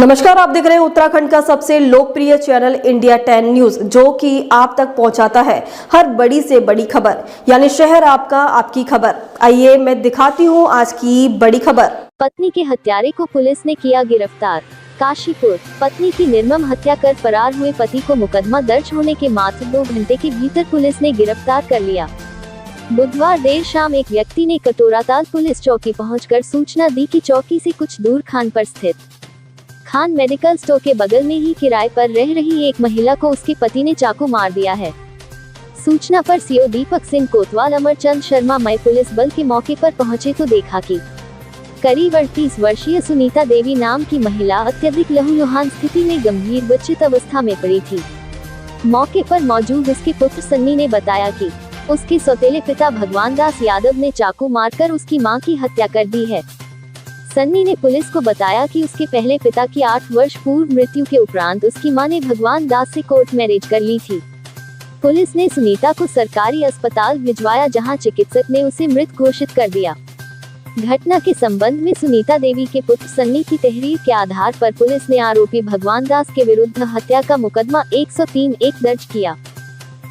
नमस्कार, आप देख रहे हैं उत्तराखंड का सबसे लोकप्रिय चैनल इंडिया 10 न्यूज, जो कि आप तक पहुंचाता है हर बड़ी से बड़ी खबर, यानी शहर आपका, आपकी खबर। आइए मैं दिखाती हूं आज की बड़ी खबर। पत्नी के हत्यारे को पुलिस ने किया गिरफ्तार। काशीपुर, पत्नी की निर्मम हत्या कर फरार हुए पति को मुकदमा दर्ज होने के मात्र 2 घंटे के भीतर पुलिस ने गिरफ्तार कर लिया। बुधवार देर शाम एक व्यक्ति ने कटोराताल पुलिस चौकी पहुंचकर सूचना दी कि चौकी से कुछ दूर खान पर स्थित खान मेडिकल स्टोर के बगल में ही किराए पर रह रही एक महिला को उसके पति ने चाकू मार दिया है। सूचना पर सीओ दीपक सिंह कोतवाल अमरचंद शर्मा मई पुलिस बल के मौके पर पहुंचे तो देखा कि करीब 38 वर्षीय सुनीता देवी नाम की महिला अत्यधिक लहूलुहान स्थिति में गंभीर बचित अवस्था में पड़ी थी। मौके पर मौजूद उसके पुत्र सन्नी ने बताया कि उसके सौतेले पिता भगवान दास यादव ने चाकू मारकर उसकी मां की हत्या कर दी है। सन्नी ने पुलिस को बताया कि उसके पहले पिता की 8 वर्ष पूर्व मृत्यु के उपरांत उसकी मां ने भगवान दास से कोर्ट मैरिज कर ली थी। पुलिस ने सुनीता को सरकारी अस्पताल भिजवाया, जहां चिकित्सक ने उसे मृत घोषित कर दिया। घटना के संबंध में सुनीता देवी के पुत्र सन्नी की तहरीर के आधार पर पुलिस ने आरोपी भगवान दास के विरुद्ध हत्या का मुकदमा 103(1) दर्ज किया।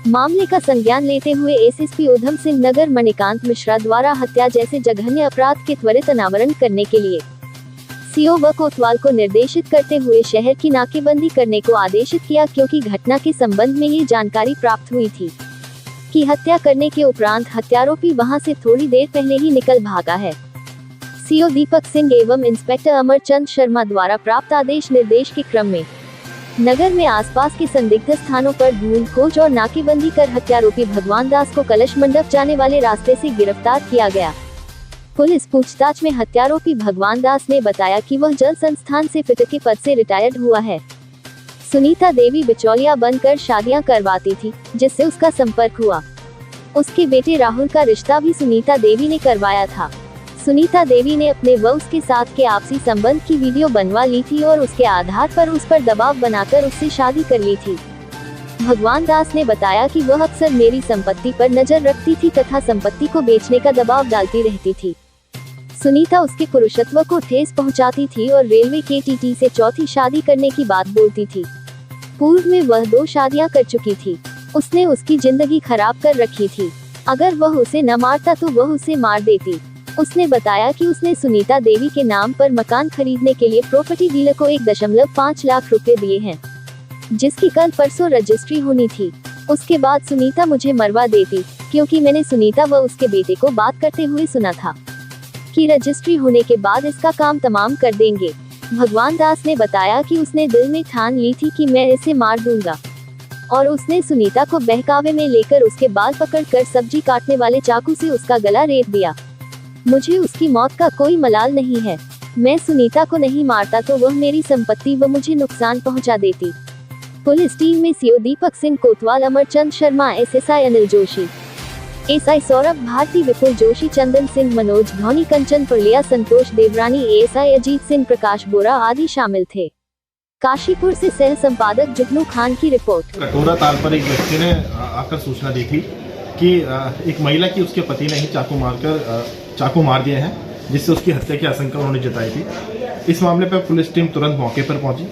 मामले का संज्ञान लेते हुए एसएसपी उधम सिंह नगर मणिकांत मिश्रा द्वारा हत्या जैसे जघन्य अपराध के त्वरित अनावरण करने के लिए सीओ व कोतवाल को निर्देशित करते हुए शहर की नाकेबंदी करने को आदेशित किया, क्योंकि घटना के संबंध में ये जानकारी प्राप्त हुई थी कि हत्या करने के उपरांत हत्यारोपी वहां से थोड़ी देर पहले ही निकल भागा है। सीओ दीपक सिंह एवं इंस्पेक्टर अमरचंद शर्मा द्वारा प्राप्त आदेश निर्देश के क्रम में नगर में आसपास के संदिग्ध स्थानों पर ढूंढ खोज और नाकेबंदी कर हत्यारोपी भगवान दास को कलश मंडप जाने वाले रास्ते से गिरफ्तार किया गया। पुलिस पूछताछ में हत्यारोपी भगवान दास ने बताया कि वह जल संस्थान से पिता के पद से रिटायर्ड हुआ है। सुनीता देवी बिचौलिया बनकर शादियां करवाती थी, जिससे उसका संपर्क हुआ। उसके बेटे राहुल का रिश्ता भी सुनीता देवी ने करवाया था। सुनीता देवी ने अपने व उसके साथ के आपसी संबंध की वीडियो बनवा ली थी और उसके आधार पर उस पर दबाव बनाकर उससे शादी कर ली थी। भगवान दास ने बताया कि वह अक्सर मेरी संपत्ति पर नजर रखती थी तथा संपत्ति को बेचने का दबाव डालती रहती थी। सुनीता उसके पुरुषत्व को ठेस पहुंचाती थी और रेलवे के टीटी से चौथी शादी करने की बात बोलती थी। पूर्व में वह 2 शादियां कर चुकी थी। उसने उसकी जिंदगी खराब कर रखी थी। अगर वह उसे न मारता तो वह उसे मार देती। उसने बताया कि उसने सुनीता देवी के नाम पर मकान खरीदने के लिए प्रॉपर्टी डीलर को 1.5 लाख रुपए दिए हैं, जिसकी कल परसों रजिस्ट्री होनी थी। उसके बाद सुनीता मुझे मरवा देती, क्योंकि मैंने सुनीता व उसके बेटे को बात करते हुए सुना था कि रजिस्ट्री होने के बाद इसका काम तमाम कर देंगे। भगवान दास ने बताया कि उसने दिल में ठान ली थी कि मैं इसे मार दूंगा, और उसने सुनीता को बहकावे में लेकर उसके बाल पकड़कर सब्जी काटने वाले चाकू से उसका गला रेत दिया। मुझे उसकी मौत का कोई मलाल नहीं है। मैं सुनीता को नहीं मारता तो वह मेरी संपत्ति व मुझे नुकसान पहुंचा देती। पुलिस टीम में सीओ दीपक सिंह कोतवाल, अमरचंद शर्मा, एसएसआई अनिल जोशी, एसआई सौरभ भारती, विपुल जोशी, चंदन सिंह, मनोज धौनी, कंचन परलिया, संतोष देवरानी, एएसआई अजीत सिंह, प्रकाश बोरा आदि शामिल थे। काशीपुर से सह संपादक जुगनू खान की रिपोर्ट। कटोराताल पर एक व्यक्ति ने आकर सूचना दी थी कि एक महिला की उसके पति ने ही चाकू मार दिए हैं, जिससे उसकी हत्या की आशंका उन्होंने जताई थी। इस मामले पर पुलिस टीम तुरंत मौके पर पहुंची।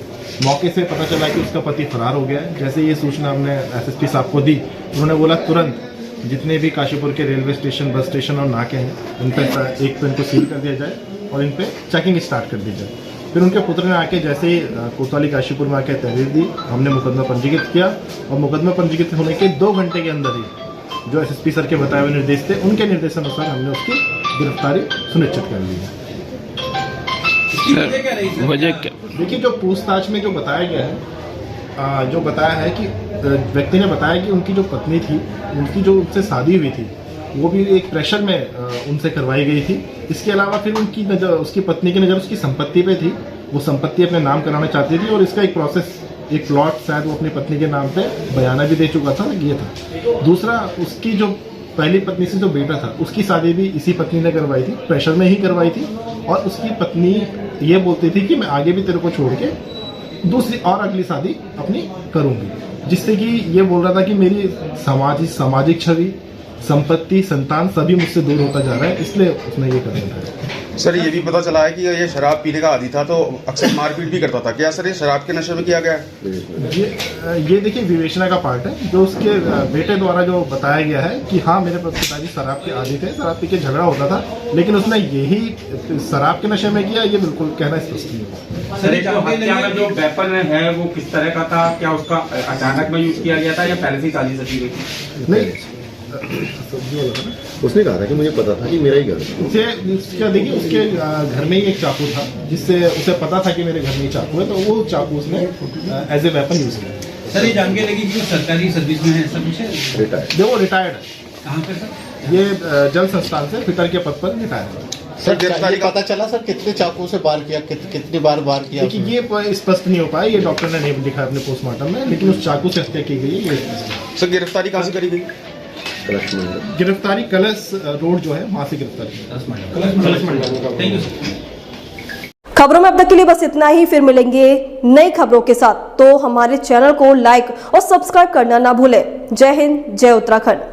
मौके से पता चला कि उसका पति फरार हो गया है। जैसे ये सूचना हमने एसएसपी साहब को दी, उन्होंने बोला तुरंत जितने भी काशीपुर के रेलवे स्टेशन, बस स्टेशन और नाके हैं, उन पर एक तो इनको सील कर दिया जाए और इन पर चेकिंग स्टार्ट कर दी जाए। फिर उनके पुत्र ने आके जैसे ही कोतवाली काशीपुर में आके तहरीर दी, हमने मुकदमा पंजीकृत किया और मुकदमा पंजीकृत होने के 2 घंटे के अंदर ही जो एसएसपी सर के बताए हुए निर्देश थे, उनके निर्देशानुसार हमने उसकी गिरफ्तारी सुनिश्चित कर ली है। देखिए, जो पूछताछ में जो बताया गया है, जो बताया है कि व्यक्ति ने बताया कि उनकी जो पत्नी थी, उनकी जो उनसे शादी हुई थी, वो भी एक प्रेशर में उनसे करवाई गई थी। इसके अलावा फिर उनकी नजर, उसकी पत्नी की नज़र उसकी संपत्ति पे थी। वो संपत्ति अपने नाम कराना चाहती थी और इसका एक प्रोसेस, एक प्लॉट शायद वो अपनी पत्नी के नाम पे बयाना भी दे चुका था, ये था। दूसरा, उसकी जो पहली पत्नी से जो बेटा था, उसकी शादी भी इसी पत्नी ने करवाई थी, प्रेशर में ही करवाई थी। और उसकी पत्नी ये बोलती थी कि मैं आगे भी तेरे को छोड़ के दूसरी और अगली शादी अपनी करूंगी, जिससे कि ये बोल रहा था कि मेरी सामाजिक छवि, संपत्ति, संतान सभी मुझसे दूर होता जा रहा है, इसलिए उसने ये कदम उठाया। सर ये भी पता चला है कि ये शराब पीने का आदी था, तो अक्सर मारपीट भी करता था। क्या सर ये शराब के नशे में किया गया है? ये देखिए विवेचना का पार्ट है, जो उसके बेटे द्वारा जो बताया गया है कि हाँ मेरे पिताजी शराब के आदी थे, शराब पी के झगड़ा होता था, लेकिन उसने यही शराब के नशे में किया, ये बिल्कुल कहना स्पष्ट नहीं है। सर जो हत्या में जो वेपन है वो किस तरह का था? क्या उसका अचानक में यूज किया गया था या पहले से ही साजिश रची गई थी? नहीं, उसने कहा था कि मुझे पता था कि मेरा ही घर है। क्या देखिए उसके घर में ही एक चाकू था, जिससे उसे पता था कि मेरे घर में ही चाकू है, तो वो चाकू उसने एज ए वेपन यूज किया। सर ये जान के लगी कि वो सरकारी सर्विस में है, सब कुछ है। रिटायर्ड। देखो रिटायर्ड है, कहाँ पे सर? ये जल संस्थान से फिटर के पद पर रिटायर्ड है। सर गिरफ्तारी पता चला सर कितने चाकू से वार किया, कितनी बार वार किया? देखिए ये स्पष्ट नहीं हो पाया, ये डॉक्टर ने नहीं लिखा अपने पोस्टमार्टम में, लेकिन उस चाकू से हत्या की गई है, ये स्पष्ट है। सर गिरफ्तारी कहाँ से करी गई? गिरफ्तारी कलश रोड जो है वहां से गिरफ्तारी। Thank you sir. खबरों में अब तक के लिए बस इतना ही, फिर मिलेंगे नई खबरों के साथ। तो हमारे चैनल को लाइक और सब्सक्राइब करना ना भूलें। जय हिंद, जय उत्तराखंड।